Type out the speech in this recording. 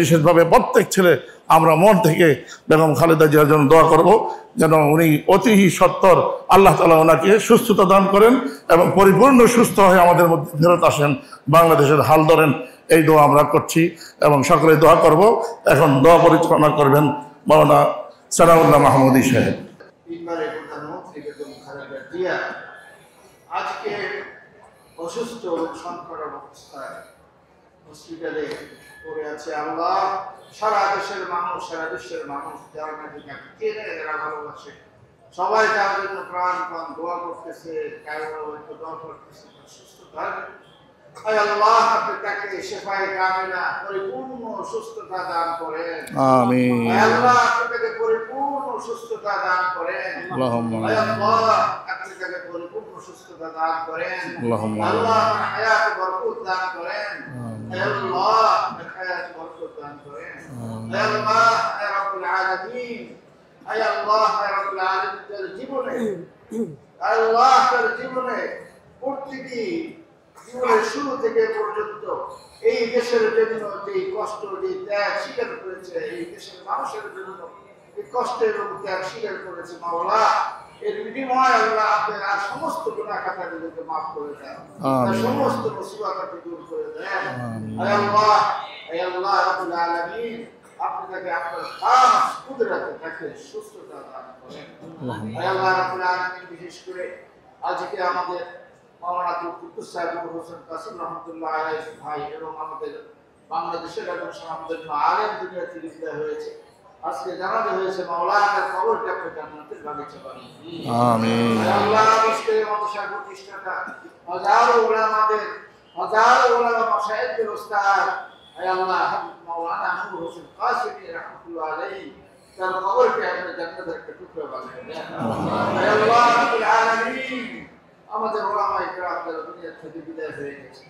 বিশেষভাবে প্রত্যেক ছেলে আমরা মন থেকে বেগম খালেদা জিয়ার জন্য দোয়া করব, যেন উনি অতি সত্বর আল্লাহ তাআলা ওনাকে সুস্থতা দান করেন এবং পরিপূর্ণ সুস্থ হয়ে আমাদের মধ্যে ফেরত আসেন, বাংলাদেশের হাল ধরেন। এই দোয়া আমরা করছি এবং সকলে দোয়া করব। এখন দোয়া পরিচালনা করবেন মাওলানা সানাউল্লাহ মাহমুদী সাহেব। আজকে অসুস্থ সংকট অবস্থায় হসপিটালে পড়ে আছে। আল্লাহ, সারা দেশের মানুষ, সারা বিশ্বের মানুষ যারা নাকি চেনে, যারা ভালোবাসে, সবাই তার জন্য প্রাণ প্রাণ দোয়া করতেছে, দোয়া করতেছে সুস্থ থাকবে। আল্লাহ, আপনি তাকে শেফায়ে কামিলা পরিপূর্ণ সুস্থতা দান করেন। আমিন। আল্লাহ, আপনি তাকে পরিপূর্ণ সুস্থতা দান করেন। আল্লাহ, আপনি তাকে পরিপূর্ণ সুস্থতা দান করেন। আল্লাহ, হায়াত বরকত দান করেন। আল্লাহ, হায়াত বরকত দান করেন। আল্লাহ, ইয়া রাব্বুল আলামিন, আল্লাহ, ইয়া রাব্বুল আলামিন, তার জীবনে আল্লাহ তার জীবনে প্রতিটি জীবনের শুরু থেকে পর্যন্ত এই দেশের জন্য যে কষ্ট, যে ত্যাগ স্বীকার করেছে, এই দেশের মানুষের জন্য এই কষ্টের এবং ত্যাগ স্বীকার করেছে, মাওলা, এর বিনিময়ে আল্লাহ আপনার আর সমস্ত গুনাহ খাতাগুলোকে মাফ করে দেন, সমস্ত মুসিবতকে দূর করে দেন। আল্লাহ, আল্লাহ রাব্বুল আলামিন, আপনি তাকে আপনার খাস কুদরতে তাকে সুস্থতা দান করেন। আল্লাহ রাব্বুল আলামিন, বিশেষ করে আজকে আমাদের মাওলানা কুতুব সাহেব হোসেন কাসিম রহমতুল্লাহ আলাইহি ভাই এবং আমাদের বাংলাদেশের একজন সমাজের আলেম দুনিয়া থেকে বিদায় হয়েছে। আজকে জানাজা হয়েছে, মাওলানার কবরকে আপনি জান্নাতের বাগিচা বানিয়ে দিন। আমিন। আল্লাহ, আজকে মাদ্রাসা প্রতিষ্ঠাতা হাজারো উলামা মাশায়েখের উস্তাদ আল্লাহ মাওলানা নূর হোসেন কাসিমি রহমতুল্লাহ আলাইহি, তার কবরকে আপনি জান্নাতের একটা টুকরা বানিয়ে দেন। আল্লাহ রাব্বুল আলামিন, আমাদের ওলামায়ে কেরাম যারা দুনিয়া থেকে বিদায় হয়ে গেছে,